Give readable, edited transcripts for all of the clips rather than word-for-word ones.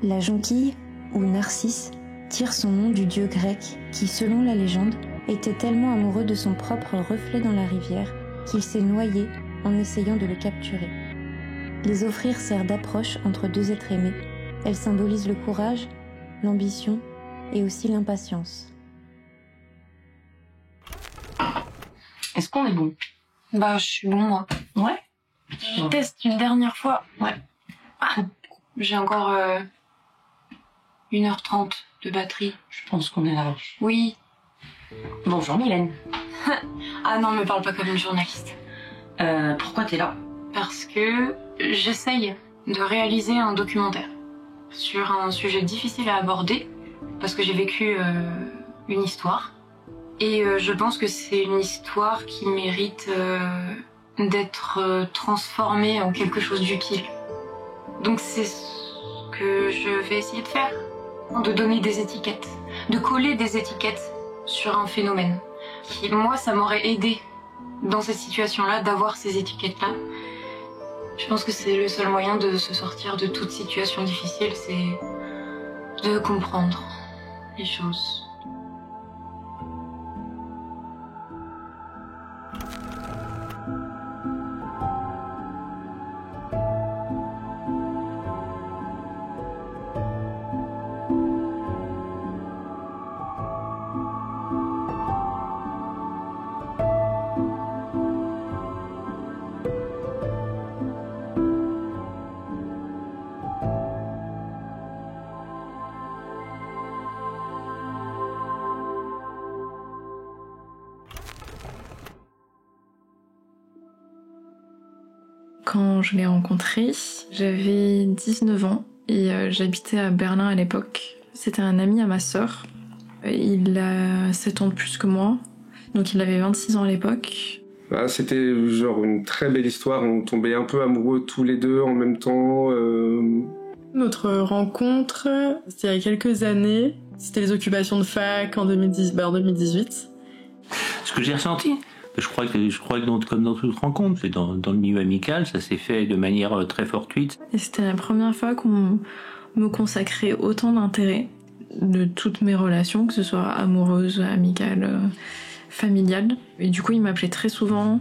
La jonquille, ou Narcisse, tire son nom du dieu grec qui, selon la légende, était tellement amoureux de son propre reflet dans la rivière qu'il s'est noyé en essayant de le capturer. Les offrir sert d'approche entre deux êtres aimés. Elle symbolise le courage, l'ambition et aussi l'impatience. Est-ce qu'on est bon? Bah, je suis bon, moi. Ouais. Je teste une dernière fois. Ouais. Ah, j'ai encore 1h30 de batterie. Je pense qu'on est là. Oui. Bonjour Mylène. Ah non, me parle pas comme une journaliste. Pourquoi t'es là? Parce que j'essaye de réaliser un documentaire sur un sujet difficile à aborder, parce que j'ai vécu une histoire. Et je pense que c'est une histoire qui mérite d'être transformée en quelque chose d'utile. Donc c'est ce que je vais essayer de faire. De donner des étiquettes, de coller des étiquettes sur un phénomène. Qui, moi, ça m'aurait aidé dans cette situation-là d'avoir ces étiquettes-là. Je pense que c'est le seul moyen de se sortir de toute situation difficile, c'est de comprendre les choses. Quand je l'ai rencontré, j'avais 19 ans et j'habitais à Berlin à l'époque. C'était un ami à ma sœur. Il a 7 ans de plus que moi, donc il avait 26 ans à l'époque. C'était genre une très belle histoire, on tombait un peu amoureux tous les deux en même temps. Notre rencontre, c'était il y a quelques années. C'était les occupations de fac en 2018. Ce que j'ai ressenti, je crois que comme dans toute rencontre, c'est dans le milieu amical, ça s'est fait de manière très fortuite. Et c'était la première fois qu'on me consacrait autant d'intérêt de toutes mes relations, que ce soit amoureuse, amicale, familiale. Et du coup, il m'appelait très souvent.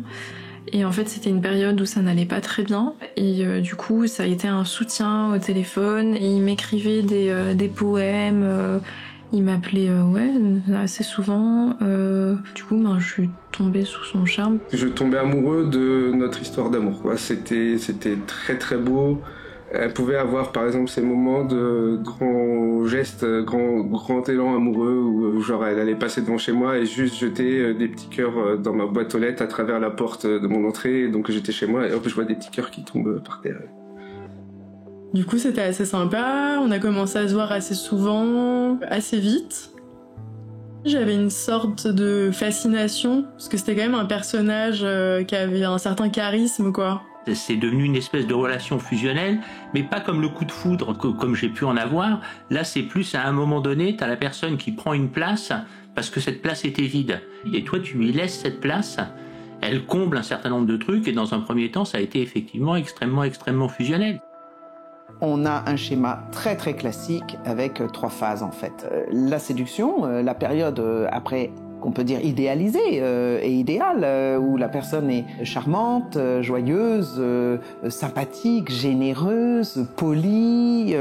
Et en fait, c'était une période où ça n'allait pas très bien. Et du coup, ça a été un soutien au téléphone. Et il m'écrivait des poèmes. Il m'appelait assez souvent. Du coup, je suis tombée sous son charme. Je tombais amoureux de notre histoire d'amour, quoi. C'était très très beau. Elle pouvait avoir par exemple ces moments de grands gestes, grand élan amoureux où genre elle allait passer devant chez moi et juste jeter des petits cœurs dans ma boîte aux lettres à travers la porte de mon entrée. Donc j'étais chez moi et hop, je vois des petits cœurs qui tombent par terre. Du coup, c'était assez sympa. On a commencé à se voir assez souvent, assez vite. J'avais une sorte de fascination, parce que c'était quand même un personnage qui avait un certain charisme, quoi. C'est devenu une espèce de relation fusionnelle, mais pas comme le coup de foudre, comme j'ai pu en avoir. Là, c'est plus à un moment donné, t'as la personne qui prend une place, parce que cette place était vide. Et toi, tu lui laisses cette place, elle comble un certain nombre de trucs, et dans un premier temps, ça a été effectivement extrêmement fusionnel. On a un schéma très très classique avec 3 phases en fait. La séduction, la période après qu'on peut dire idéalisée et idéale, où la personne est charmante, joyeuse, sympathique, généreuse, polie,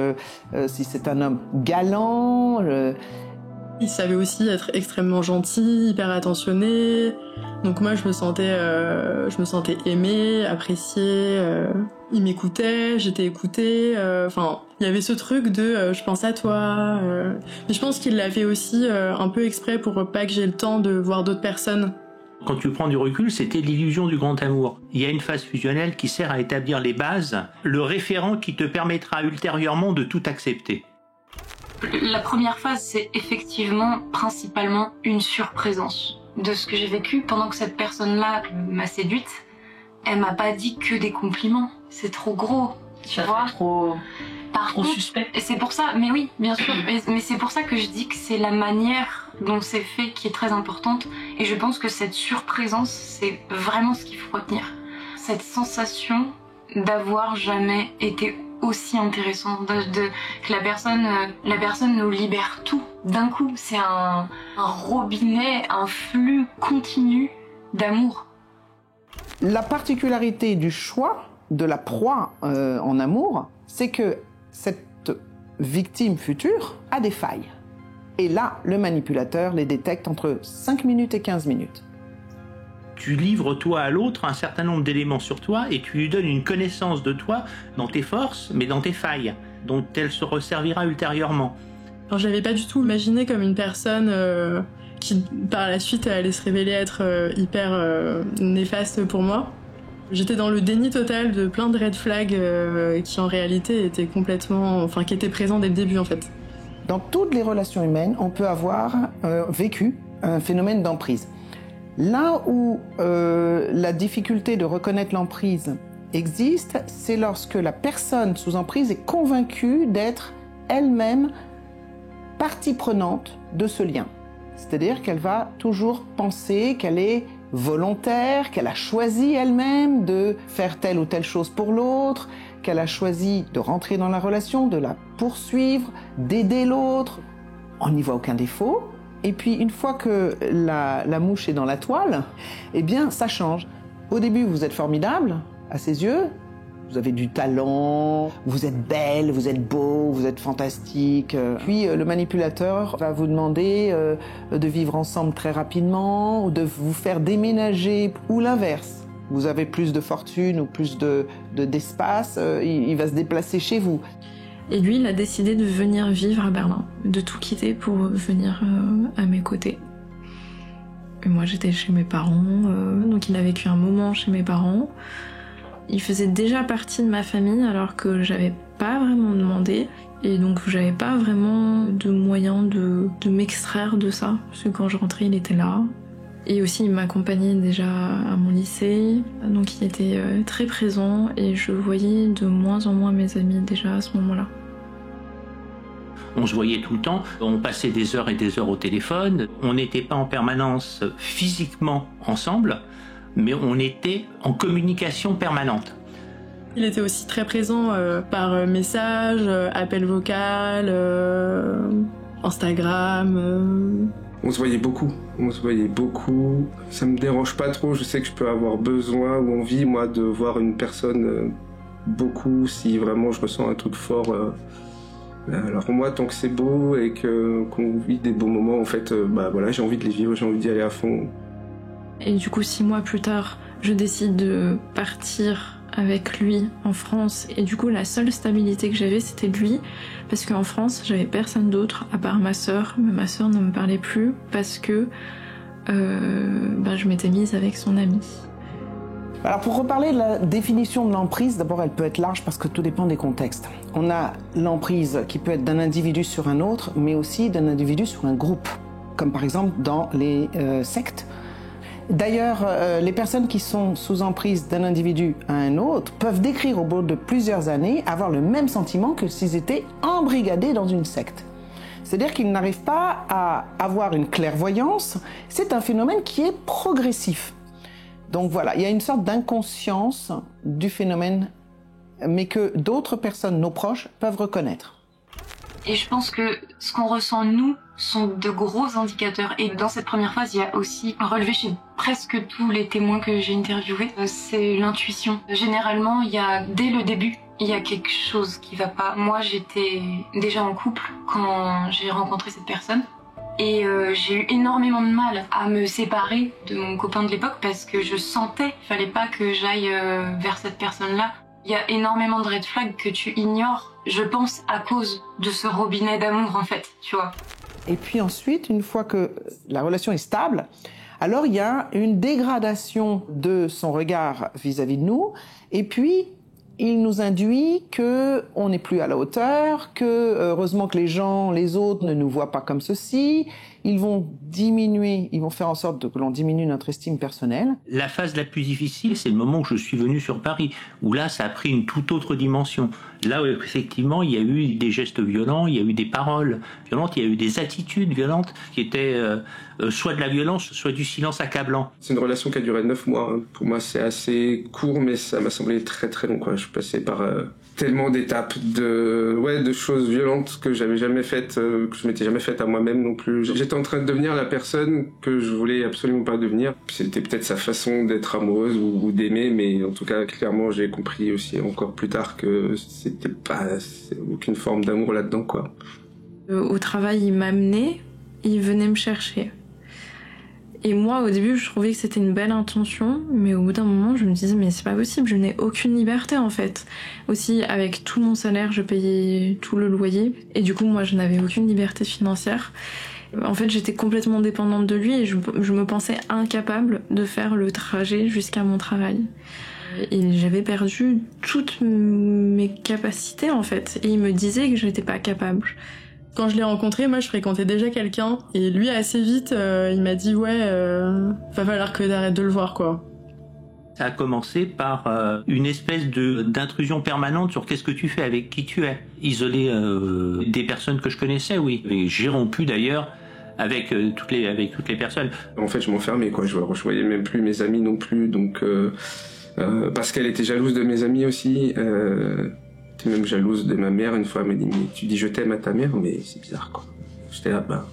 si c'est un homme galant. Il savait aussi être extrêmement gentil, hyper attentionné. Donc moi, je me sentais aimée, appréciée. Il m'écoutait, j'étais écoutée. Il y avait ce truc de je pense à toi. Mais je pense qu'il l'a fait aussi un peu exprès pour pas que j'ai le temps de voir d'autres personnes. Quand tu prends du recul, c'était l'illusion du grand amour. Il y a une phase fusionnelle qui sert à établir les bases, le référent qui te permettra ultérieurement de tout accepter. La première phase, c'est effectivement principalement une surprésence de ce que j'ai vécu pendant que cette personne-là m'a séduite. Elle m'a pas dit que des compliments. C'est trop gros, tu vois. Trop suspect. Et c'est pour ça, mais oui, bien sûr. Mais c'est pour ça que je dis que c'est la manière dont c'est fait qui est très importante. Et je pense que cette surprésence, c'est vraiment ce qu'il faut retenir. Cette sensation d'avoir jamais été aussi intéressant, que la personne nous libère tout d'un coup. C'est un robinet, un flux continu d'amour. La particularité du choix de la proie en amour, c'est que cette victime future a des failles. Et là, le manipulateur les détecte entre 5 minutes et 15 minutes. Tu livres toi à l'autre un certain nombre d'éléments sur toi et tu lui donnes une connaissance de toi dans tes forces, mais dans tes failles, dont elle se resservira ultérieurement. Alors, je l'avais pas du tout imaginé comme une personne qui, par la suite, allait se révéler être hyper néfaste pour moi. J'étais dans le déni total de plein de red flags qui, en réalité, étaient qui étaient présents dès le début, en fait. Dans toutes les relations humaines, on peut avoir vécu un phénomène d'emprise. Là où la difficulté de reconnaître l'emprise existe, c'est lorsque la personne sous emprise est convaincue d'être elle-même partie prenante de ce lien. C'est-à-dire qu'elle va toujours penser qu'elle est volontaire, qu'elle a choisi elle-même de faire telle ou telle chose pour l'autre, qu'elle a choisi de rentrer dans la relation, de la poursuivre, d'aider l'autre. On n'y voit aucun défaut. Et puis, une fois que la mouche est dans la toile, eh bien, ça change. Au début, vous êtes formidable, à ses yeux. Vous avez du talent, vous êtes belle, vous êtes beau, vous êtes fantastique. Puis, le manipulateur va vous demander de vivre ensemble très rapidement, ou de vous faire déménager, ou l'inverse. Vous avez plus de fortune ou plus d'espace, il va se déplacer chez vous. Et lui, il a décidé de venir vivre à Berlin, de tout quitter pour venir à mes côtés. Et moi, j'étais chez mes parents, donc il a vécu un moment chez mes parents. Il faisait déjà partie de ma famille alors que j'avais pas vraiment demandé. Et donc, j'avais pas vraiment de moyen de m'extraire de ça, parce que quand je rentrais, il était là. Et aussi, il m'accompagnait déjà à mon lycée, donc il était très présent et je voyais de moins en moins mes amis déjà à ce moment-là. On se voyait tout le temps, on passait des heures et des heures au téléphone, on n'était pas en permanence physiquement ensemble, mais on était en communication permanente. Il était aussi très présent par message, appel vocal, Instagram. On se voyait beaucoup. Ça me dérange pas trop, je sais que je peux avoir besoin ou envie, moi, de voir une personne beaucoup si vraiment je ressens un truc fort. Alors moi, tant que c'est beau et qu'on vit des beaux moments, en fait, voilà, j'ai envie de les vivre, j'ai envie d'y aller à fond. Et du coup, 6 mois plus tard, je décide de partir avec lui en France. Et du coup, la seule stabilité que j'avais, c'était lui. Parce qu'en France, j'avais personne d'autre à part ma sœur. Mais ma sœur ne me parlait plus parce que je m'étais mise avec son ami. Alors pour reparler de la définition de l'emprise, d'abord elle peut être large parce que tout dépend des contextes. On a l'emprise qui peut être d'un individu sur un autre, mais aussi d'un individu sur un groupe, comme par exemple dans les sectes. D'ailleurs, les personnes qui sont sous emprise d'un individu à un autre peuvent décrire au bout de plusieurs années avoir le même sentiment que s'ils étaient embrigadés dans une secte. C'est-à-dire qu'ils n'arrivent pas à avoir une clairvoyance, c'est un phénomène qui est progressif. Donc voilà, il y a une sorte d'inconscience du phénomène, mais que d'autres personnes, nos proches, peuvent reconnaître. Et je pense que ce qu'on ressent, nous, sont de gros indicateurs. Et dans cette première phase, il y a aussi un relevé chez presque tous les témoins que j'ai interviewés. C'est l'intuition. Généralement, dès le début, il y a quelque chose qui va pas. Moi, j'étais déjà en couple quand j'ai rencontré cette personne. Et j'ai eu énormément de mal à me séparer de mon copain de l'époque parce que je sentais qu'il fallait pas que j'aille vers cette personne-là. Il y a énormément de red flags que tu ignores, je pense, à cause de ce robinet d'amour, en fait, tu vois. Et puis ensuite, une fois que la relation est stable, alors il y a une dégradation de son regard vis-à-vis de nous, et puis il nous induit que on n'est plus à la hauteur, que heureusement que les autres ne nous voient pas comme ceci. Ils vont diminuer, ils vont faire en sorte que l'on diminue notre estime personnelle. La phase la plus difficile, c'est le moment où je suis venu sur Paris, où là, ça a pris une toute autre dimension. Là, effectivement, il y a eu des gestes violents, il y a eu des paroles violentes, il y a eu des attitudes violentes qui étaient soit de la violence, soit du silence accablant. C'est une relation qui a duré 9 mois. Pour moi, c'est assez court, mais ça m'a semblé très très long, quoi. Je passais par tellement d'étapes, de choses violentes que j'avais jamais faites, que je m'étais jamais faites à moi-même non plus. J'étais en train de devenir la personne que je voulais absolument pas devenir. C'était peut-être sa façon d'être amoureuse ou d'aimer, mais en tout cas, clairement, j'ai compris aussi encore plus tard que c'était pas aucune forme d'amour là-dedans, quoi. Au travail, il m'amenait, il venait me chercher. Et moi, au début, je trouvais que c'était une belle intention, mais au bout d'un moment, je me disais, mais c'est pas possible, je n'ai aucune liberté, en fait. Aussi, avec tout mon salaire, je payais tout le loyer, et du coup, moi, je n'avais aucune liberté financière. En fait, j'étais complètement dépendante de lui, et je me pensais incapable de faire le trajet jusqu'à mon travail. Et j'avais perdu toutes mes capacités, en fait, et il me disait que je n'étais pas capable. Quand je l'ai rencontré, moi je fréquentais déjà quelqu'un et lui assez vite il m'a dit ouais va falloir que t'arrêtes de le voir quoi. Ça a commencé par une espèce d'intrusion permanente sur qu'est-ce que tu fais, avec qui tu es. Isoler des personnes que je connaissais, oui. Et j'ai rompu d'ailleurs avec toutes les personnes. En fait, je m'enfermais quoi. Je voyais même plus mes amis non plus, donc parce qu'elle était jalouse de mes amis aussi. J'étais même jalouse de ma mère. Une fois, elle m'a dit, mais tu dis je t'aime à ta mère, mais c'est bizarre, quoi. J'étais là, bah.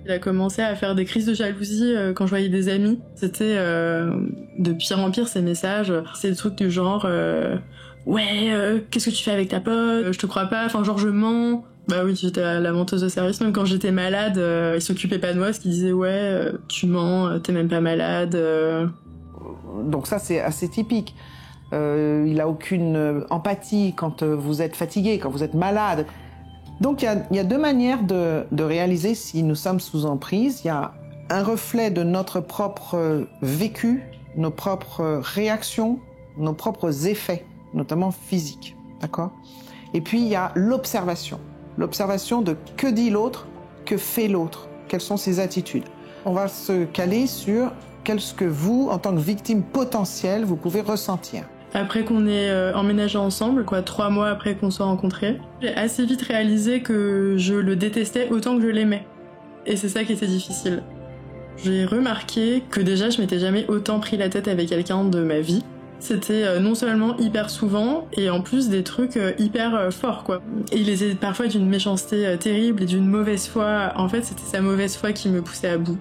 Il a commencé à faire des crises de jalousie quand je voyais des amis. C'était de pire en pire ces messages. C'est des trucs du genre, ouais, qu'est-ce que tu fais avec ta pote? Je te crois pas, enfin genre je mens. Bah oui, j'étais la menteuse de service. Même quand j'étais malade, il s'occupait pas de moi parce qu'il disait, ouais, tu mens, t'es même pas malade. Donc ça, c'est assez typique. Il a aucune empathie quand vous êtes fatigué, quand vous êtes malade. Donc il y a deux manières de réaliser si nous sommes sous emprise. Il y a un reflet de notre propre vécu, nos propres réactions, nos propres effets, notamment physiques, d'accord ? Et puis il y a l'observation de que dit l'autre, que fait l'autre, quelles sont ses attitudes. On va se caler sur qu'est-ce que vous, en tant que victime potentielle, vous pouvez ressentir. Après qu'on ait emménagé ensemble, 3 mois après qu'on soit rencontrés, j'ai assez vite réalisé que je le détestais autant que je l'aimais. Et c'est ça qui était difficile. J'ai remarqué que déjà je m'étais jamais autant pris la tête avec quelqu'un de ma vie. C'était non seulement hyper souvent, et en plus des trucs hyper forts, quoi. Et il était parfois d'une méchanceté terrible et d'une mauvaise foi. En fait, c'était sa mauvaise foi qui me poussait à bout.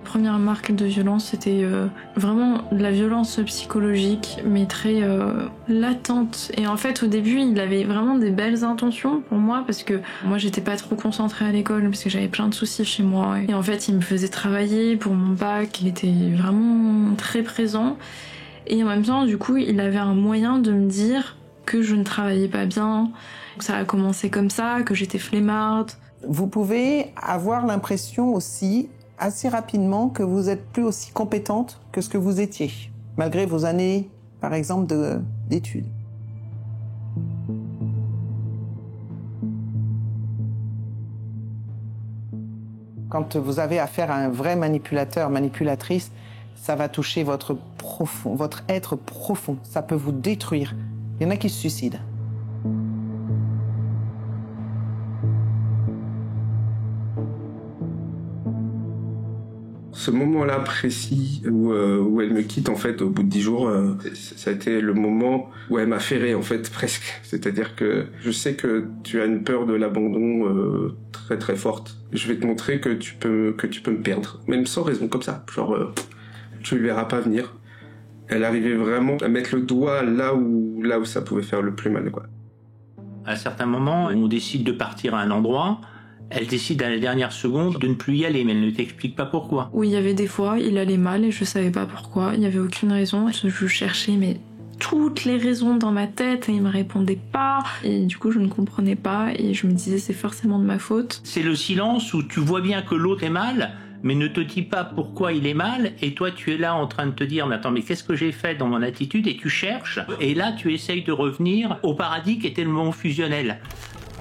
Première marque de violence, c'était vraiment de la violence psychologique, mais très latente. Et en fait, au début, il avait vraiment des belles intentions pour moi, parce que moi, j'étais pas trop concentrée à l'école, parce que j'avais plein de soucis chez moi. Et en fait, il me faisait travailler pour mon bac, il était vraiment très présent. Et en même temps, du coup, il avait un moyen de me dire que je ne travaillais pas bien. Ça a commencé comme ça, que j'étais flemmarde. Vous pouvez avoir l'impression aussi assez rapidement que vous êtes plus aussi compétente que ce que vous étiez, malgré vos années, par exemple, d'études. Quand vous avez affaire à un vrai manipulateur, manipulatrice, ça va toucher votre être profond. Ça peut vous détruire. Il y en a qui se suicident. Ce moment-là précis où elle me quitte, en fait, au bout de 10 jours, ça a été le moment où elle m'a ferré, en fait, presque. C'est-à-dire que je sais que tu as une peur de l'abandon très très forte. Je vais te montrer que tu peux me perdre, même sans raison, comme ça. Genre, tu ne le verras pas venir. Elle arrivait vraiment à mettre le doigt là où ça pouvait faire le plus mal, quoi. À certains moments, on décide de partir à un endroit. Elle décide à la dernière seconde de ne plus y aller, mais elle ne t'explique pas pourquoi. Oui, il y avait des fois, il allait mal et je savais pas pourquoi. Il y avait aucune raison. Je cherchais toutes les raisons dans ma tête et il me répondait pas. Et du coup, je ne comprenais pas et je me disais c'est forcément de ma faute. C'est le silence où tu vois bien que l'autre est mal, mais ne te dis pas pourquoi il est mal, et toi tu es là en train de te dire mais attends, mais qu'est-ce que j'ai fait dans mon attitude, et tu cherches, et là tu essayes de revenir au paradis qui était le moment fusionnel.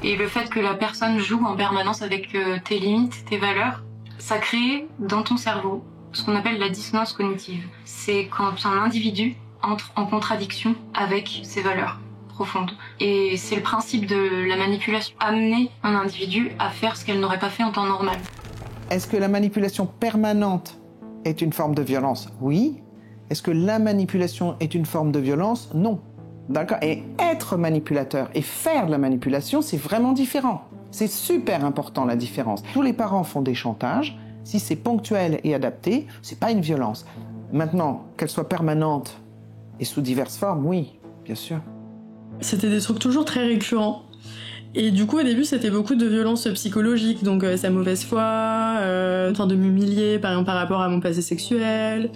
Et le fait que la personne joue en permanence avec tes limites, tes valeurs, ça crée dans ton cerveau ce qu'on appelle la dissonance cognitive. C'est quand un individu entre en contradiction avec ses valeurs profondes. Et c'est le principe de la manipulation. Amener un individu à faire ce qu'elle n'aurait pas fait en temps normal. Est-ce que la manipulation permanente est une forme de violence ? Oui. Est-ce que la manipulation est une forme de violence ? Non. D'accord? Et être manipulateur et faire de la manipulation, c'est vraiment différent. C'est super important la différence. Tous les parents font des chantages. Si c'est ponctuel et adapté, c'est pas une violence. Maintenant, qu'elle soit permanente et sous diverses formes, oui, bien sûr. C'était des trucs toujours très récurrents. Et du coup, au début, c'était beaucoup de violence psychologique, donc sa mauvaise foi, de m'humilier par exemple par rapport à mon passé sexuel.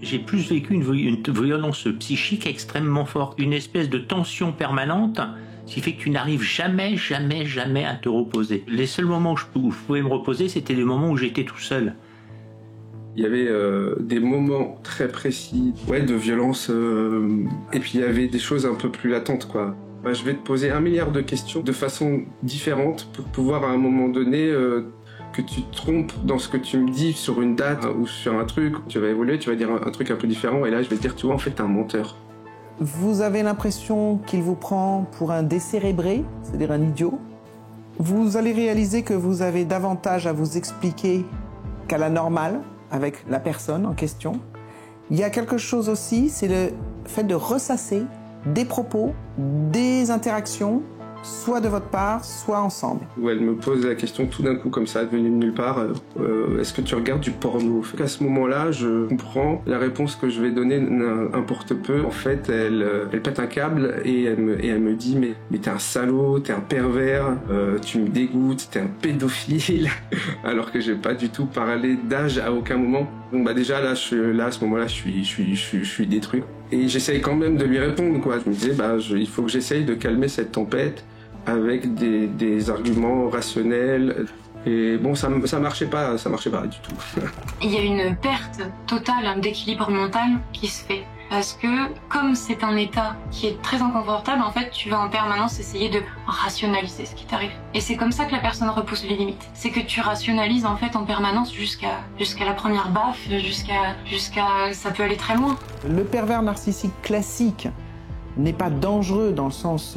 J'ai plus vécu une violence psychique extrêmement forte, une espèce de tension permanente, ce qui fait que tu n'arrives jamais à te reposer. Les seuls moments où je pouvais me reposer, c'était les moments où j'étais tout seul. Il y avait des moments très précis de violence, et puis il y avait des choses un peu plus latentes, quoi. Je vais te poser 1 milliard de questions de façon différente pour pouvoir à un moment donné que tu te trompes dans ce que tu me dis sur une date ou sur un truc. Tu vas évoluer, tu vas dire un truc un peu différent et là je vais te dire, tu vois, en fait t'es un menteur. Vous avez l'impression qu'il vous prend pour un décérébré, c'est-à-dire un idiot. Vous allez réaliser que vous avez davantage à vous expliquer qu'à la normale avec la personne en question. Il y a quelque chose aussi, c'est le fait de ressasser des propos, des interactions, soit de votre part, soit ensemble. Où elle me pose la question tout d'un coup comme ça, venue de nulle part, est-ce que tu regardes du porno? À ce moment-là, je comprends la réponse que je vais donner importe peu. En fait, elle pète un câble et elle me dit mais t'es un salaud, t'es un pervers, tu me dégoûtes, t'es un pédophile, alors que j'ai pas du tout parlé d'âge à aucun moment. Donc déjà là, à ce moment-là, je suis détruit. Et j'essaye quand même de lui répondre, quoi. Je me disais, il faut que j'essaye de calmer cette tempête avec des arguments rationnels. Et bon, ça marchait pas du tout. Il y a une perte totale d'équilibre mental qui se fait. Parce que, comme c'est un état qui est très inconfortable, en fait, tu vas en permanence essayer de rationaliser ce qui t'arrive. Et c'est comme ça que la personne repousse les limites. C'est que tu rationalises, en fait, en permanence jusqu'à la première baffe, jusqu'à ça peut aller très loin. Le pervers narcissique classique n'est pas dangereux dans le sens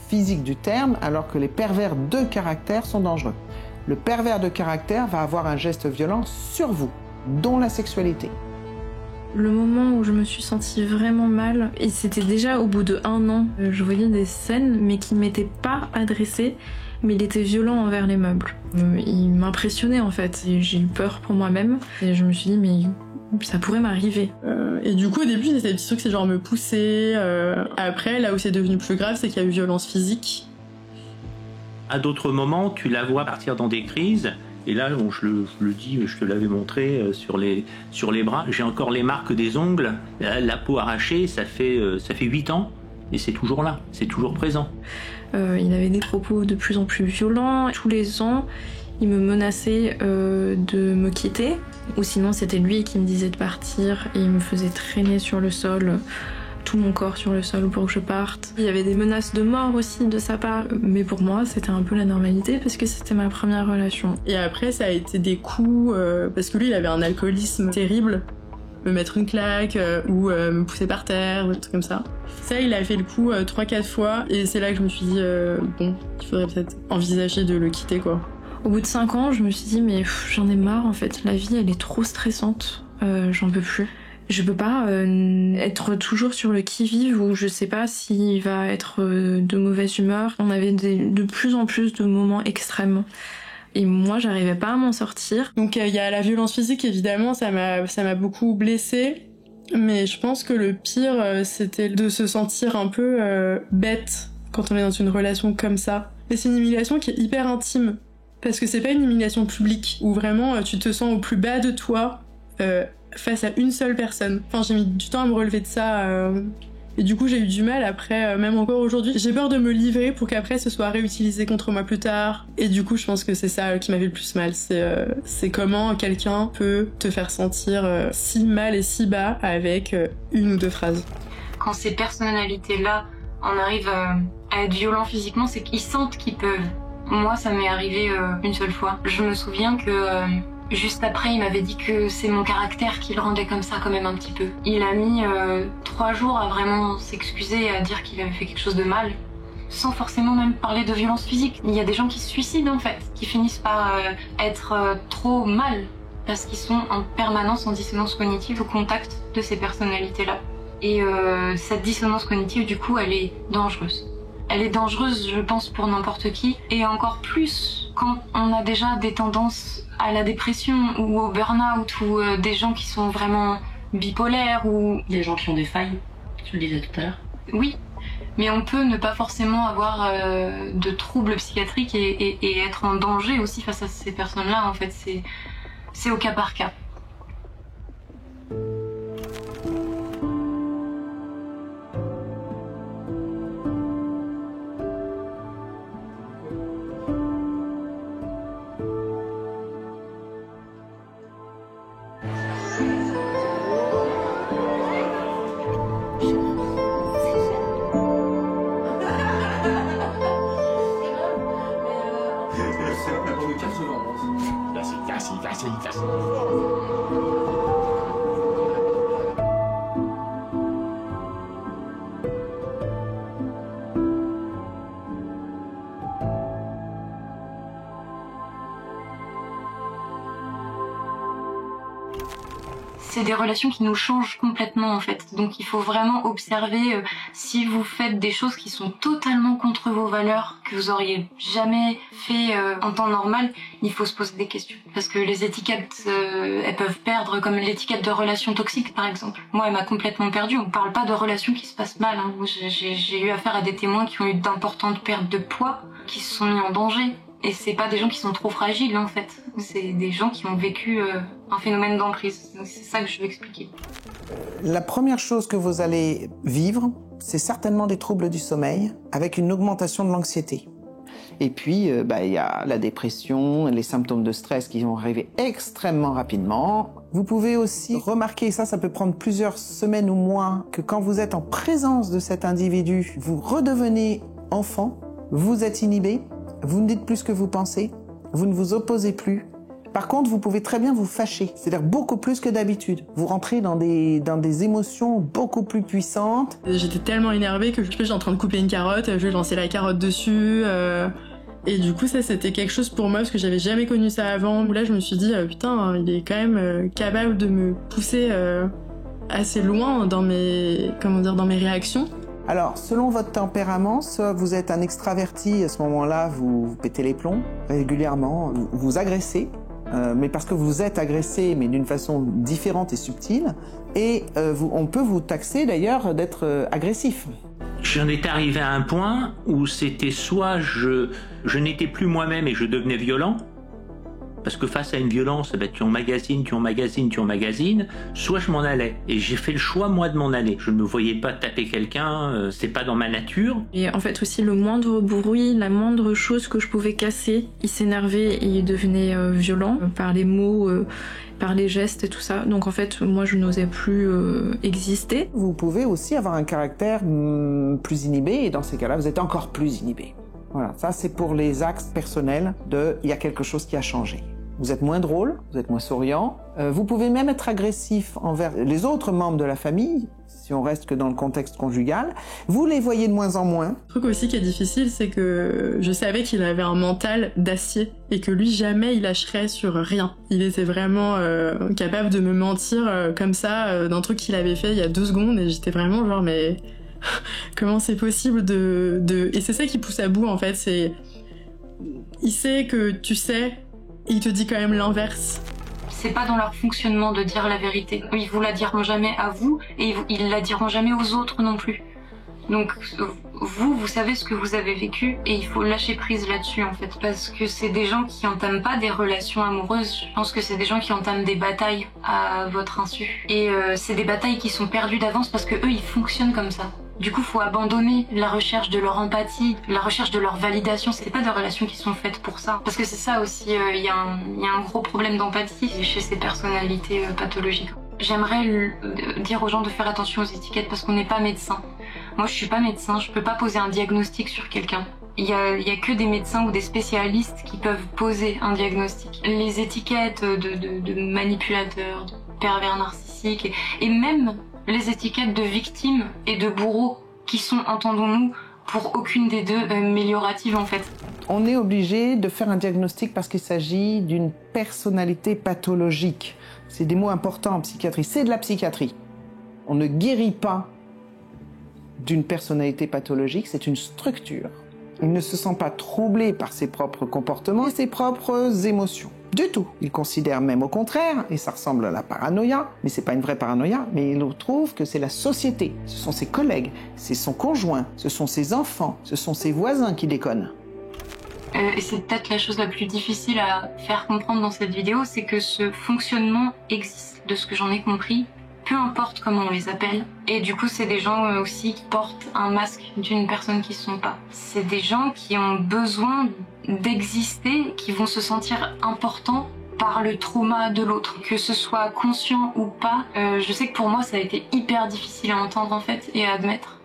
physique du terme, alors que les pervers de caractère sont dangereux. Le pervers de caractère va avoir un geste violent sur vous, dont la sexualité. Le moment où je me suis sentie vraiment mal, et c'était déjà au bout de 1 an, je voyais des scènes mais qui m'étaient pas adressées, mais il était violent envers les meubles. Il m'impressionnait en fait, et j'ai eu peur pour moi-même, et je me suis dit mais ça pourrait m'arriver. Et du coup au début c'était des petits trucs, c'est genre me pousser, après là où c'est devenu plus grave c'est qu'il y a eu violence physique. À d'autres moments tu la vois partir dans des crises. Et là, bon, je le dis, je te l'avais montré sur les bras. J'ai encore les marques des ongles, la peau arrachée, ça fait 8 ans. Et c'est toujours là, c'est toujours présent. Il avait des propos de plus en plus violents. Tous les ans, il me menaçait de me quitter. Ou sinon, c'était lui qui me disait de partir et il me faisait traîner sur le sol, tout mon corps sur le sol pour que je parte. Il y avait des menaces de mort aussi de sa part, mais pour moi c'était un peu la normalité parce que c'était ma première relation. Et après ça a été des coups, parce que lui il avait un alcoolisme terrible, me mettre une claque ou me pousser par terre, des trucs comme ça. Ça il a fait le coup 3-4 fois et c'est là que je me suis dit bon, il faudrait peut-être envisager de le quitter quoi. Au bout de 5 ans je me suis dit mais j'en ai marre en fait, la vie elle est trop stressante, j'en peux plus. Je peux pas être toujours sur le qui-vive où je sais pas s'il va être de mauvaise humeur. On avait de plus en plus de moments extrêmes. Et moi, j'arrivais pas à m'en sortir. Donc il y a la violence physique, évidemment, ça m'a beaucoup blessée. Mais je pense que le pire, c'était de se sentir un peu bête quand on est dans une relation comme ça. Et c'est une humiliation qui est hyper intime. Parce que c'est pas une humiliation publique où vraiment tu te sens au plus bas de toi, face à une seule personne. Enfin, j'ai mis du temps à me relever de ça, et du coup j'ai eu du mal après, même encore aujourd'hui. J'ai peur de me livrer pour qu'après ce soit réutilisé contre moi plus tard. Et du coup je pense que c'est ça qui m'a fait le plus mal, c'est comment quelqu'un peut te faire sentir si mal et si bas avec 1 ou 2 phrases. Quand ces personnalités-là en arrivent à être violents physiquement, c'est qu'ils sentent qu'ils peuvent. Moi ça m'est arrivé une seule fois. Je me souviens que juste après, il m'avait dit que c'est mon caractère qui le rendait comme ça quand même un petit peu. Il a mis 3 jours à vraiment s'excuser et à dire qu'il avait fait quelque chose de mal, sans forcément même parler de violence physique. Il y a des gens qui se suicident en fait, qui finissent par être trop mal, parce qu'ils sont en permanence en dissonance cognitive au contact de ces personnalités-là. Et cette dissonance cognitive, du coup, elle est dangereuse. Elle est dangereuse, je pense, pour n'importe qui, et encore plus quand on a déjà des tendances à la dépression ou au burn-out, ou des gens qui sont vraiment bipolaires, ou... Des gens qui ont des failles, tu le disais tout à l'heure. Oui, mais on peut ne pas forcément avoir de troubles psychiatriques et être en danger aussi face à ces personnes-là, en fait, c'est au cas par cas. C'est des relations qui nous changent complètement en fait. Donc il faut vraiment observer si vous faites des choses qui sont totalement contre vos valeurs, que vous auriez jamais fait en temps normal, il faut se poser des questions. Parce que les étiquettes, elles peuvent perdre, comme l'étiquette de relation toxique par exemple. Moi, elle m'a complètement perdue. On parle pas de relations qui se passent mal. Hein. J'ai eu affaire à des témoins qui ont eu d'importantes pertes de poids, qui se sont mis en danger. Et c'est pas des gens qui sont trop fragiles en fait, c'est des gens qui ont vécu un phénomène d'emprise. C'est ça que je veux expliquer. La première chose que vous allez vivre, c'est certainement des troubles du sommeil avec une augmentation de l'anxiété. Et puis, il y a la dépression, les symptômes de stress qui vont arriver extrêmement rapidement. Vous pouvez aussi remarquer, ça peut prendre plusieurs semaines ou mois, que quand vous êtes en présence de cet individu, vous redevenez enfant, vous êtes inhibé, vous ne dites plus ce que vous pensez, vous ne vous opposez plus. Par contre, vous pouvez très bien vous fâcher, c'est-à-dire beaucoup plus que d'habitude. Vous rentrez dans des émotions beaucoup plus puissantes. J'étais tellement énervée que j'étais en train de couper une carotte, je vais lancer la carotte dessus. Et du coup, ça, c'était quelque chose pour moi, parce que j'avais jamais connu ça avant. Où là, je me suis dit, putain, il est quand même capable de me pousser assez loin dans mes réactions. Alors, selon votre tempérament, soit vous êtes un extraverti, à ce moment-là, vous pétez les plombs régulièrement, vous agressez, mais parce que vous êtes agressé, mais d'une façon différente et subtile, et on peut vous taxer d'ailleurs d'être agressif. J'en étais arrivé à un point où c'était soit je n'étais plus moi-même et je devenais violent, parce que face à une violence, tu emmagasines, soit je m'en allais. Et j'ai fait le choix, moi, de m'en aller. Je ne me voyais pas taper quelqu'un, c'est pas dans ma nature. Et en fait aussi, le moindre bruit, la moindre chose que je pouvais casser, il s'énervait et il devenait violent par les mots, par les gestes et tout ça. Donc en fait, moi, je n'osais plus exister. Vous pouvez aussi avoir un caractère plus inhibé, et dans ces cas-là, vous êtes encore plus inhibé. Voilà, ça c'est pour les axes personnels il y a quelque chose qui a changé. Vous êtes moins drôle, vous êtes moins souriant. Vous pouvez même être agressif envers les autres membres de la famille, si on reste que dans le contexte conjugal. Vous les voyez de moins en moins. Le truc aussi qui est difficile, c'est que je savais qu'il avait un mental d'acier et que lui, jamais il lâcherait sur rien. Il était vraiment capable de me mentir comme ça d'un truc qu'il avait fait il y a 2 secondes, et j'étais vraiment genre mais... Comment c'est possible Et c'est ça qui pousse à bout en fait, c'est... Il sait que tu sais, et il te dit quand même l'inverse. C'est pas dans leur fonctionnement de dire la vérité. Ils vous la diront jamais à vous, et ils la diront jamais aux autres non plus. Donc vous savez ce que vous avez vécu, et il faut lâcher prise là-dessus en fait, parce que c'est des gens qui entament pas des relations amoureuses. Je pense que c'est des gens qui entament des batailles à votre insu, et c'est des batailles qui sont perdues d'avance parce que eux ils fonctionnent comme ça. Du coup, faut abandonner la recherche de leur empathie, la recherche de leur validation. C'est pas des relations qui sont faites pour ça. Parce que c'est ça aussi, il y a un gros problème d'empathie chez ces personnalités pathologiques. J'aimerais dire aux gens de faire attention aux étiquettes parce qu'on n'est pas médecin. Moi, je suis pas médecin, je peux pas poser un diagnostic sur quelqu'un. Il y a que des médecins ou des spécialistes qui peuvent poser un diagnostic. Les étiquettes de manipulateurs, de pervers narcissiques et même les étiquettes de victimes et de bourreaux qui sont, entendons-nous, pour aucune des deux amélioratives en fait. On est obligé de faire un diagnostic parce qu'il s'agit d'une personnalité pathologique. C'est des mots importants en psychiatrie, c'est de la psychiatrie. On ne guérit pas d'une personnalité pathologique, c'est une structure. Il ne se sent pas troublé par ses propres comportements et ses propres émotions. Du tout. Il considère même au contraire, et ça ressemble à la paranoïa, mais c'est pas une vraie paranoïa, mais il trouve que c'est la société, ce sont ses collègues, c'est son conjoint, ce sont ses enfants, ce sont ses voisins qui déconnent. Et c'est peut-être la chose la plus difficile à faire comprendre dans cette vidéo, c'est que ce fonctionnement existe, de ce que j'en ai compris, peu importe comment on les appelle. Et du coup, c'est des gens aussi qui portent un masque d'une personne qui ne sont pas. C'est des gens qui ont besoin d'exister, qui vont se sentir importants par le trauma de l'autre, que ce soit conscient ou pas. Je sais que pour moi, ça a été hyper difficile à entendre en fait et à admettre.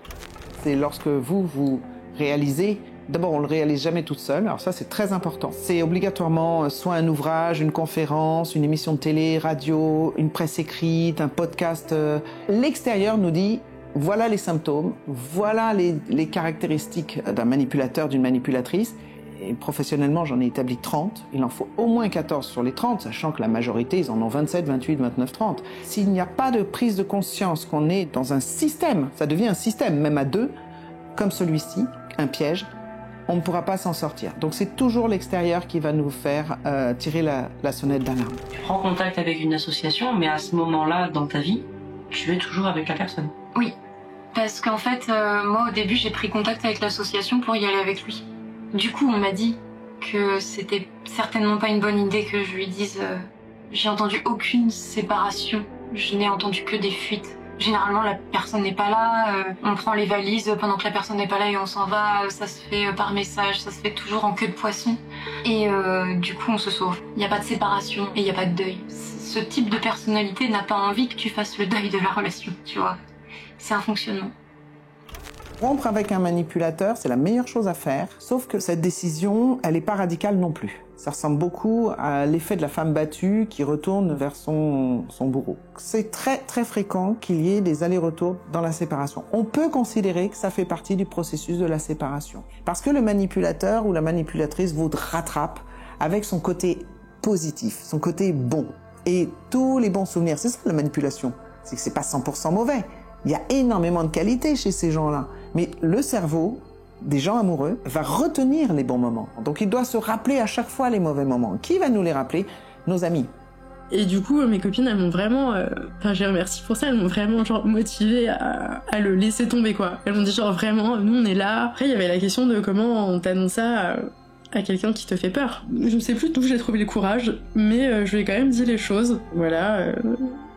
C'est lorsque vous réalisez. D'abord, on le réalise jamais toute seule, alors ça c'est très important. C'est obligatoirement soit un ouvrage, une conférence, une émission de télé, radio, une presse écrite, un podcast. L'extérieur nous dit, voilà les symptômes, voilà les caractéristiques d'un manipulateur, d'une manipulatrice. Et professionnellement, j'en ai établi 30. Il en faut au moins 14 sur les 30, sachant que la majorité, ils en ont 27, 28, 29, 30. S'il n'y a pas de prise de conscience qu'on est dans un système, ça devient un système, même à deux, comme celui-ci, un piège, on ne pourra pas s'en sortir. Donc c'est toujours l'extérieur qui va nous faire tirer la sonnette d'alarme. Tu prends contact avec une association, mais à ce moment-là, dans ta vie, tu es toujours avec la personne. Oui, parce qu'en fait, moi au début, j'ai pris contact avec l'association pour y aller avec lui. Du coup, on m'a dit que c'était certainement pas une bonne idée que je lui dise j'ai entendu aucune séparation, je n'ai entendu que des fuites. Généralement, la personne n'est pas là, on prend les valises pendant que la personne n'est pas là et on s'en va, ça se fait par message, ça se fait toujours en queue de poisson. Et du coup, on se sauve. Il n'y a pas de séparation et il n'y a pas de deuil. Ce type de personnalité n'a pas envie que tu fasses le deuil de la relation, tu vois. C'est un fonctionnement. Rompre avec un manipulateur, c'est la meilleure chose à faire, sauf que cette décision, elle n'est pas radicale non plus. Ça ressemble beaucoup à l'effet de la femme battue qui retourne vers son bourreau. C'est très très fréquent qu'il y ait des allers-retours dans la séparation. On peut considérer que ça fait partie du processus de la séparation. Parce que le manipulateur ou la manipulatrice vous rattrape avec son côté positif, son côté bon. Et tous les bons souvenirs, c'est ça la manipulation, c'est que c'est pas 100% mauvais. Il y a énormément de qualités chez ces gens-là. Mais le cerveau des gens amoureux va retenir les bons moments. Donc il doit se rappeler à chaque fois les mauvais moments. Qui va nous les rappeler? Nos amis. Et du coup, mes copines, elles m'ont vraiment... Enfin, je les remercie pour ça, elles m'ont vraiment genre motivée à le laisser tomber, quoi. Elles m'ont dit genre vraiment, nous on est là. Après, il y avait la question de comment on t'annonce ça à quelqu'un qui te fait peur. Je ne sais plus d'où j'ai trouvé le courage, mais je lui ai quand même dit les choses. Voilà,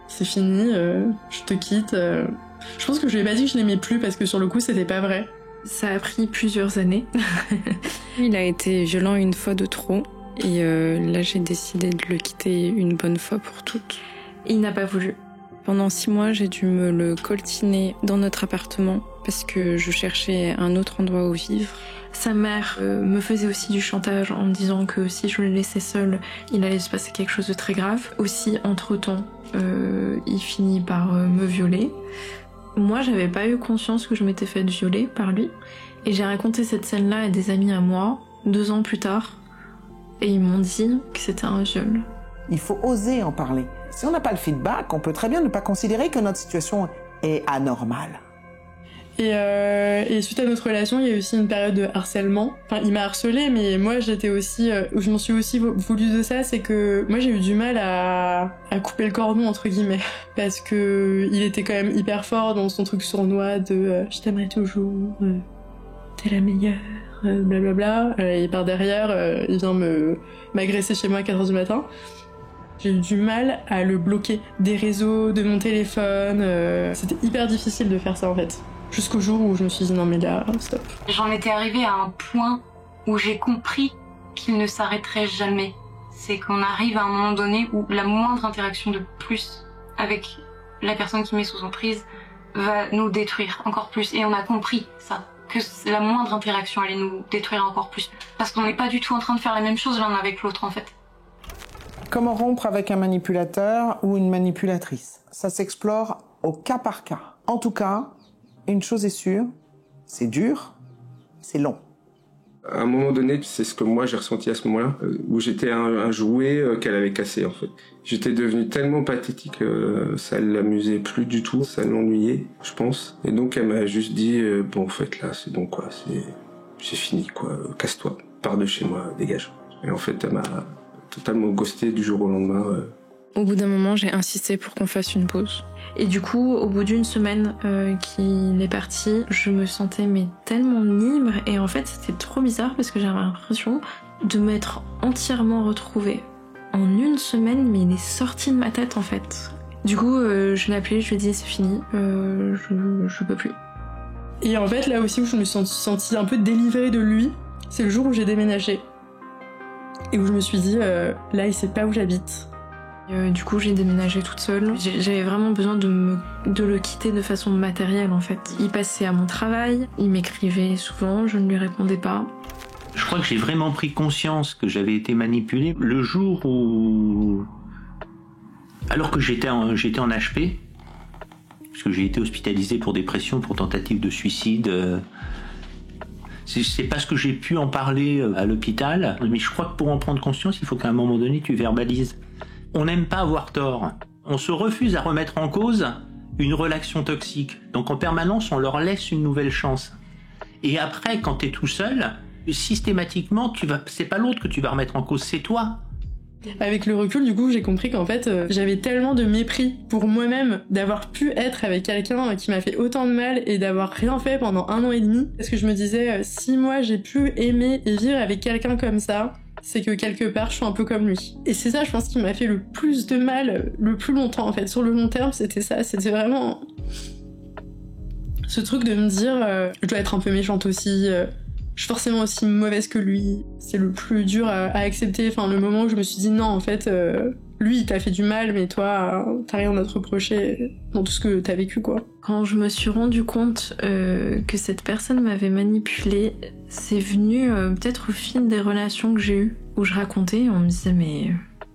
c'est fini, je te quitte... Je pense que je lui ai pas dit que je l'aimais plus parce que sur le coup c'était pas vrai. Ça a pris plusieurs années. Il a été violent une fois de trop et là j'ai décidé de le quitter une bonne fois pour toutes. Il n'a pas voulu. Pendant 6 mois j'ai dû me le coltiner dans notre appartement parce que je cherchais un autre endroit où vivre. Sa mère me faisait aussi du chantage en me disant que si je le laissais seul, il allait se passer quelque chose de très grave. Aussi, entre-temps, il finit par me violer. Moi, j'avais pas eu conscience que je m'étais faite violer par lui. Et j'ai raconté cette scène-là à des amis à moi, 2 ans plus tard. Et ils m'ont dit que c'était un viol. Il faut oser en parler. Si on n'a pas le feedback, on peut très bien ne pas considérer que notre situation est anormale. Et suite à notre relation, il y a eu aussi une période de harcèlement. Enfin, il m'a harcelée, mais moi j'étais aussi... je m'en suis aussi voulu de ça, c'est que moi j'ai eu du mal à couper le cordon, entre guillemets. Parce que il était quand même hyper fort dans son truc sournois de je t'aimerai toujours, t'es la meilleure, blablabla. Et par derrière, il vient m'agresser chez moi à 4h du matin. J'ai eu du mal à le bloquer des réseaux, de mon téléphone. C'était hyper difficile de faire ça en fait. Jusqu'au jour où je me suis dit non mais là, stop. J'en étais arrivée à un point où j'ai compris qu'il ne s'arrêterait jamais. C'est qu'on arrive à un moment donné où la moindre interaction de plus avec la personne qui met sous emprise va nous détruire encore plus. Et on a compris ça, que la moindre interaction allait nous détruire encore plus. Parce qu'on n'est pas du tout en train de faire la même chose l'un avec l'autre en fait. Comment rompre avec un manipulateur ou une manipulatrice? Ça s'explore au cas par cas. En tout cas, une chose est sûre, c'est dur, c'est long. À un moment donné, c'est ce que moi j'ai ressenti à ce moment-là, où j'étais un jouet qu'elle avait cassé en fait. J'étais devenu tellement pathétique, ça l'amusait plus du tout, ça l'ennuyait, je pense. Et donc elle m'a juste dit, bon en fait là c'est bon quoi, c'est fini quoi, casse-toi, pars de chez moi, dégage. Et en fait elle m'a totalement ghosté du jour au lendemain. Au bout d'un moment, j'ai insisté pour qu'on fasse une pause. Et du coup, au bout d'une semaine qu'il est parti, je me sentais tellement libre. Et en fait, c'était trop bizarre parce que j'avais l'impression de m'être entièrement retrouvée. En une semaine, mais il est sorti de ma tête en fait. Du coup, je l'ai appelé, je lui ai dit c'est fini, je peux plus. Et en fait, là aussi où je me suis sentie un peu délivrée de lui, c'est le jour où j'ai déménagé. Et où je me suis dit, là, il sait pas où j'habite. Du coup, j'ai déménagé toute seule. J'avais vraiment besoin de le quitter de façon matérielle, en fait. Il passait à mon travail, il m'écrivait souvent, je ne lui répondais pas. Je crois que j'ai vraiment pris conscience que j'avais été manipulé le jour où... Alors que j'étais en HP, parce que j'ai été hospitalisé pour dépression, pour tentative de suicide... C'est parce que j'ai pu en parler à l'hôpital, mais je crois que pour en prendre conscience, il faut qu'à un moment donné, tu verbalises. On n'aime pas avoir tort. On se refuse à remettre en cause une relation toxique. Donc en permanence, on leur laisse une nouvelle chance. Et après, quand t'es tout seul, systématiquement, c'est pas l'autre que tu vas remettre en cause, c'est toi. Avec le recul, du coup, j'ai compris qu'en fait, j'avais tellement de mépris pour moi-même d'avoir pu être avec quelqu'un qui m'a fait autant de mal et d'avoir rien fait pendant 1 an et demi. Parce que je me disais, si moi j'ai pu aimer et vivre avec quelqu'un comme ça, c'est que quelque part, je suis un peu comme lui. Et c'est ça, je pense, qui m'a fait le plus de mal, le plus longtemps, en fait. Sur le long terme, c'était ça. C'était vraiment ce truc de me dire, je dois être un peu méchante aussi, je suis forcément aussi mauvaise que lui. C'est le plus dur à accepter. Enfin, le moment où je me suis dit, non, en fait, lui, il t'a fait du mal, mais toi, t'as rien à te reprocher dans tout ce que t'as vécu, quoi. Quand je me suis rendu compte que cette personne m'avait manipulée, c'est venu peut-être au fil des relations que j'ai eues, où je racontais, et on me disait, mais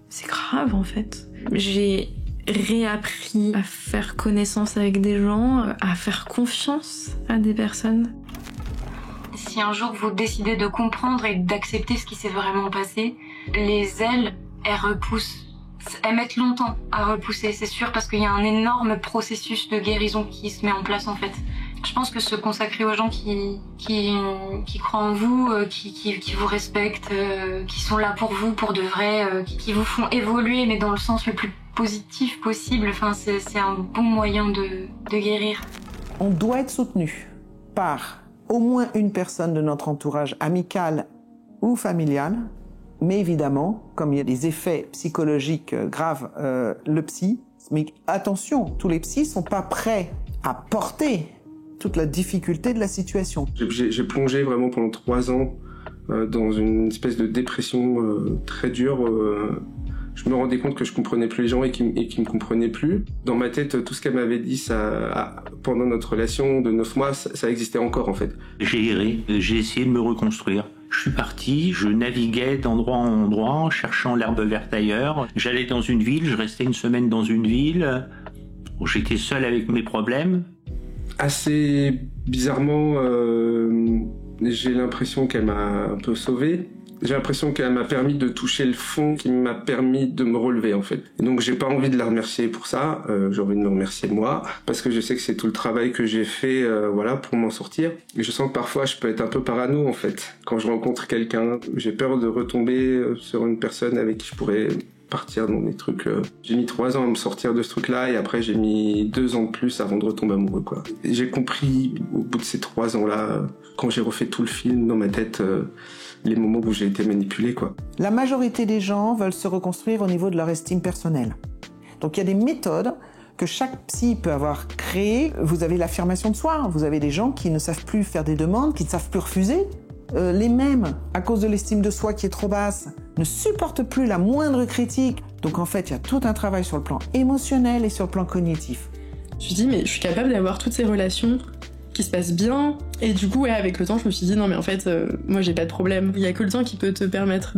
c'est grave, en fait. J'ai réappris à faire connaissance avec des gens, à faire confiance à des personnes. Si un jour vous décidez de comprendre et d'accepter ce qui s'est vraiment passé, les ailes, elles repoussent. Elles mettent longtemps à repousser, c'est sûr, parce qu'il y a un énorme processus de guérison qui se met en place, en fait. Je pense que se consacrer aux gens qui croient en vous, qui vous respectent, qui sont là pour vous, pour de vrai, qui vous font évoluer, mais dans le sens le plus positif possible, enfin, c'est un bon moyen de guérir. On doit être soutenu par au moins une personne de notre entourage amical ou familial, mais évidemment, comme il y a des effets psychologiques graves, le psy, mais attention, tous les psys sont pas prêts à porter toute la difficulté de la situation. J'ai plongé vraiment pendant 3 ans dans une espèce de dépression très dure. Je me rendais compte que je comprenais plus les gens et qu'ils me comprenaient plus. Dans ma tête, tout ce qu'elle m'avait dit pendant notre relation de 9 mois, ça existait encore en fait. J'ai erré, j'ai essayé de me reconstruire. Je suis parti, je naviguais d'endroit en endroit, cherchant l'herbe verte ailleurs. J'allais dans une ville, je restais une semaine dans une ville. J'étais seul avec mes problèmes. Assez bizarrement, j'ai l'impression qu'elle m'a un peu sauvé. J'ai l'impression qu'elle m'a permis de toucher le fond, qui m'a permis de me relever en fait. Et donc j'ai pas envie de la remercier pour ça, j'ai envie de me remercier moi, parce que je sais que c'est tout le travail que j'ai fait voilà, pour m'en sortir. Et je sens que parfois je peux être un peu parano en fait. Quand je rencontre quelqu'un, j'ai peur de retomber sur une personne avec qui je pourrais partir dans des trucs... J'ai mis 3 ans à me sortir de ce truc-là et après j'ai mis 2 ans de plus avant de retomber amoureux quoi. Et j'ai compris au bout de ces 3 ans-là, quand j'ai refait tout le film dans ma tête... les moments où j'ai été manipulé, quoi. La majorité des gens veulent se reconstruire au niveau de leur estime personnelle. Donc il y a des méthodes que chaque psy peut avoir créées. Vous avez l'affirmation de soi, vous avez des gens qui ne savent plus faire des demandes, qui ne savent plus refuser. Les mêmes, à cause de l'estime de soi qui est trop basse, ne supportent plus la moindre critique. Donc en fait, il y a tout un travail sur le plan émotionnel et sur le plan cognitif. Je me suis dit, mais je suis capable d'avoir toutes ces relations qui se passe bien, et du coup avec le temps je me suis dit non mais en fait moi j'ai pas de problème, il y a que le temps qui peut te permettre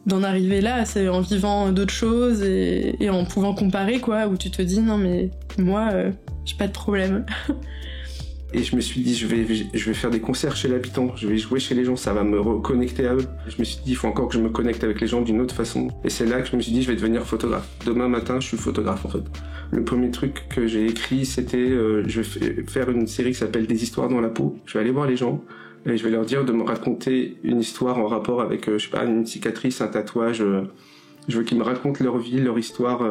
d'en arriver là, c'est en vivant d'autres choses et en pouvant comparer quoi, où tu te dis non mais moi j'ai pas de problème. Et je me suis dit, je vais faire des concerts chez l'habitant, je vais jouer chez les gens, ça va me reconnecter à eux. Je me suis dit, il faut encore que je me connecte avec les gens d'une autre façon. Et c'est là que je me suis dit, je vais devenir photographe. Demain matin, je suis photographe en fait. Le premier truc que j'ai écrit, c'était, je vais faire une série qui s'appelle Des histoires dans la peau. Je vais aller voir les gens et je vais leur dire de me raconter une histoire en rapport avec, je sais pas, une cicatrice, un tatouage. Je veux qu'ils me racontent leur vie, leur histoire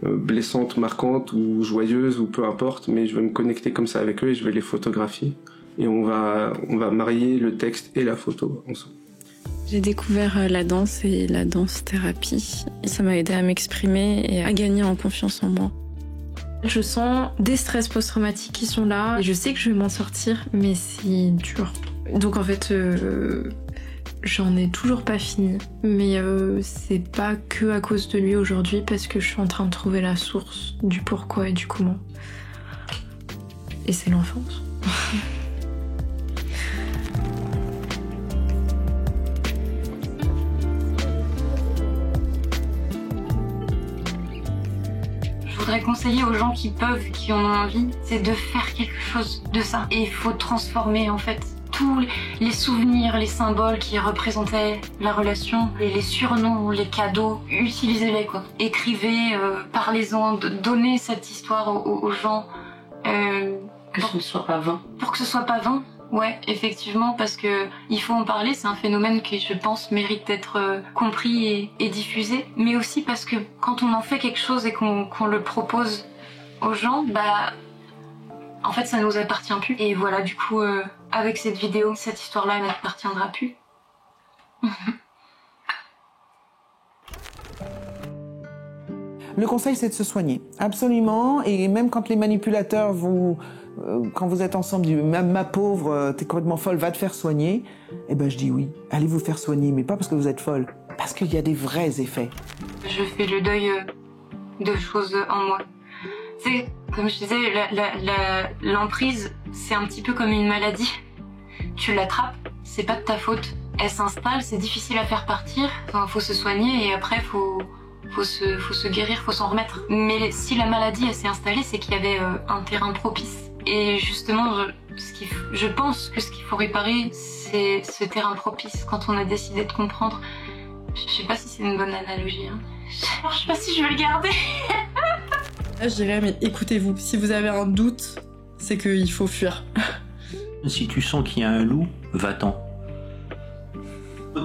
blessante, marquante ou joyeuse ou peu importe, mais je vais me connecter comme ça avec eux et je vais les photographier. Et on va marier le texte et la photo ensemble. J'ai découvert la danse et la danse-thérapie. Et ça m'a aidé à m'exprimer et à gagner en confiance en moi. Je sens des stress post-traumatiques qui sont là. Et je sais que je vais m'en sortir, mais c'est dur. Donc en fait, j'en ai toujours pas fini. Mais c'est pas que à cause de lui aujourd'hui, parce que je suis en train de trouver la source du pourquoi et du comment. Et c'est l'enfance. Je voudrais conseiller aux gens qui peuvent, qui en ont envie, c'est de faire quelque chose de ça. Et il faut transformer en fait tous les souvenirs, les symboles qui représentaient la relation, les surnoms, les cadeaux, utilisez-les quoi. Écrivez, parlez-en, donnez cette histoire aux gens. Que ce ne soit pas vain. Pour que ce soit pas vain. Ouais, effectivement, parce que il faut en parler, c'est un phénomène qui, je pense, mérite d'être compris et diffusé. Mais aussi parce que quand on en fait quelque chose et qu'on le propose aux gens, bah, en fait, ça nous appartient plus. Et voilà, du coup, avec cette vidéo, cette histoire-là, elle n'appartiendra plus. Le conseil, c'est de se soigner, absolument. Et même quand les manipulateurs quand vous êtes ensemble, disent ma pauvre, t'es complètement folle, va te faire soigner. Eh ben, je dis oui, allez vous faire soigner, mais pas parce que vous êtes folle, parce qu'il y a des vrais effets. Je fais le deuil de choses en moi. C'est comme je disais, l'emprise, c'est un petit peu comme une maladie. Tu l'attrapes, c'est pas de ta faute. Elle s'installe, c'est difficile à faire partir. Enfin, faut se soigner et après faut se guérir, faut s'en remettre. Mais si la maladie elle s'est installée, c'est qu'il y avait un terrain propice. Et justement, je pense que ce qu'il faut réparer, c'est ce terrain propice. Quand on a décidé de comprendre, je sais pas si c'est une bonne analogie. Hein. Je sais pas si je vais le garder. Là, je dirais, mais écoutez-vous, si vous avez un doute, c'est qu'il faut fuir. Si tu sens qu'il y a un loup, va-t'en.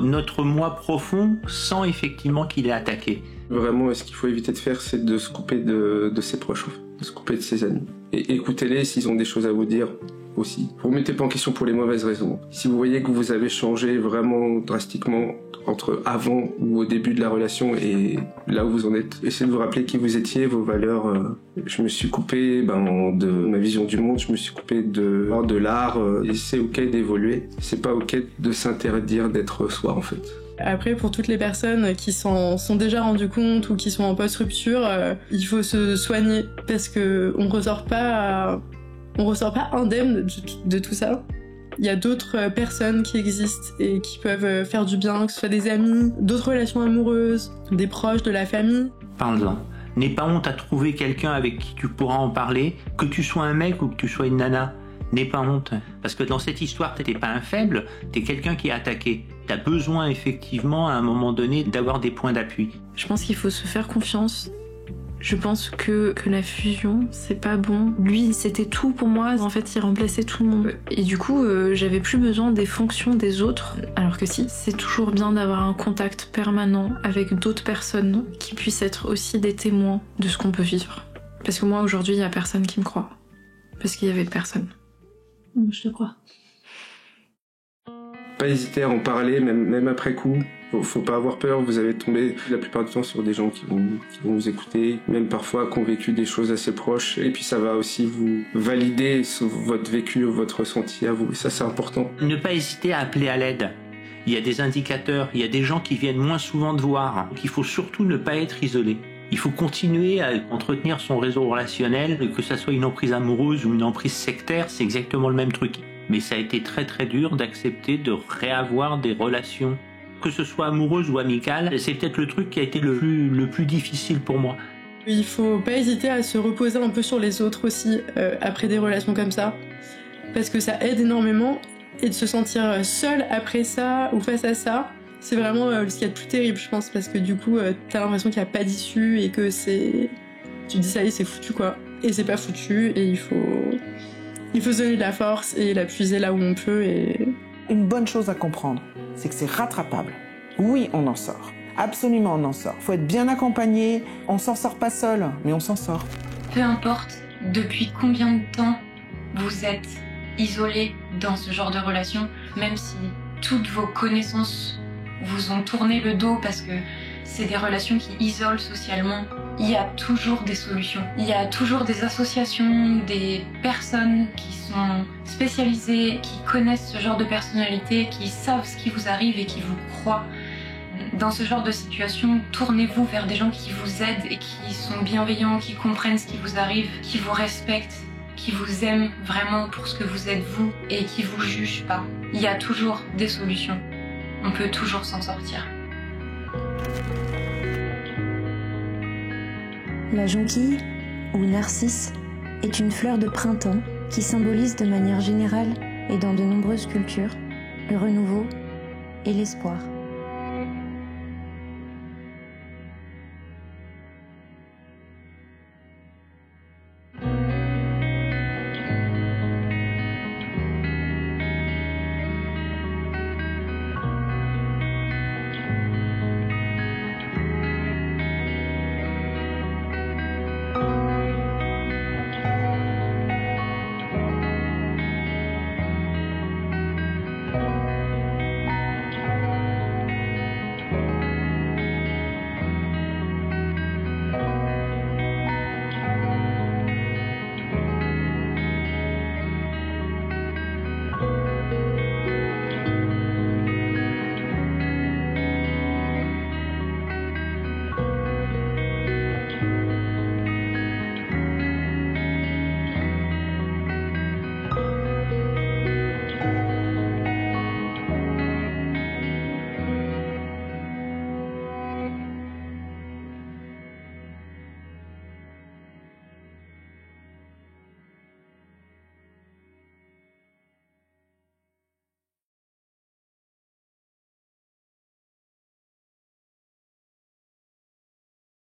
Notre moi profond sent effectivement qu'il est attaqué. Vraiment, ce qu'il faut éviter de faire, c'est de se couper de ses proches, de se couper de ses amis. Et écoutez-les s'ils ont des choses à vous dire aussi. Vous ne mettez pas en question pour les mauvaises raisons. Si vous voyez que vous avez changé vraiment drastiquement entre avant ou au début de la relation et là où vous en êtes, essayez de vous rappeler qui vous étiez, vos valeurs. Je me suis coupé de ma vision du monde, je me suis coupé de l'art. Et c'est ok d'évoluer. C'est pas ok de s'interdire d'être soi en fait. Après, pour toutes les personnes qui s'en sont déjà rendues compte ou qui sont en post-rupture, il faut se soigner parce que on ressort pas indemne de tout ça. Il y a d'autres personnes qui existent et qui peuvent faire du bien, que ce soit des amis, d'autres relations amoureuses, des proches, de la famille. Parle-en. N'aie pas honte à trouver quelqu'un avec qui tu pourras en parler, que tu sois un mec ou que tu sois une nana. N'aie pas honte. Parce que dans cette histoire, t'es pas un faible, t'es quelqu'un qui est attaqué. T'as besoin effectivement à un moment donné d'avoir des points d'appui. Je pense qu'il faut se faire confiance. Je pense que la fusion, c'est pas bon. Lui, c'était tout pour moi. En fait, il remplaçait tout le monde. Et du coup, j'avais plus besoin des fonctions des autres. Alors que si, c'est toujours bien d'avoir un contact permanent avec d'autres personnes qui puissent être aussi des témoins de ce qu'on peut vivre. Parce que moi, aujourd'hui, il y a personne qui me croit. Parce qu'il y avait personne. Je te crois. Pas hésiter à en parler, même après coup. Faut pas avoir peur, vous allez tomber la plupart du temps sur des gens qui vont vous écouter, même parfois qui ont vécu des choses assez proches, et puis ça va aussi vous valider votre vécu, votre ressenti à vous, et ça c'est important. Ne pas hésiter à appeler à l'aide. Il y a des indicateurs, il y a des gens qui viennent moins souvent te voir, donc il faut surtout ne pas être isolé. Il faut continuer à entretenir son réseau relationnel, que ça soit une emprise amoureuse ou une emprise sectaire, c'est exactement le même truc. Mais ça a été très très dur d'accepter de réavoir des relations. Que ce soit amoureuse ou amicale, c'est peut-être le truc qui a été le plus difficile pour moi. Il faut pas hésiter à se reposer un peu sur les autres aussi après des relations comme ça, parce que ça aide énormément, et de se sentir seul après ça ou face à ça, c'est vraiment ce qu'il y a de plus terrible, je pense, parce que du coup t'as l'impression qu'il n'y a pas d'issue et que tu te dis ça y est, c'est foutu quoi, et c'est pas foutu, et il faut se donner de la force et la puiser là où on peut. Et une bonne chose à comprendre, c'est que c'est rattrapable. Oui, on en sort. Absolument, on en sort. Faut être bien accompagné. On s'en sort pas seul, mais on s'en sort. Peu importe depuis combien de temps vous êtes isolé dans ce genre de relation, même si toutes vos connaissances vous ont tourné le dos parce que c'est des relations qui isolent socialement, il y a toujours des solutions. Il y a toujours des associations, des personnes qui sont spécialisées, qui connaissent ce genre de personnalité, qui savent ce qui vous arrive et qui vous croient. Dans ce genre de situation, tournez-vous vers des gens qui vous aident et qui sont bienveillants, qui comprennent ce qui vous arrive, qui vous respectent, qui vous aiment vraiment pour ce que vous êtes vous et qui vous jugent pas. Il y a toujours des solutions. On peut toujours s'en sortir. La jonquille, ou narcisse, est une fleur de printemps qui symbolise de manière générale et dans de nombreuses cultures le renouveau et l'espoir.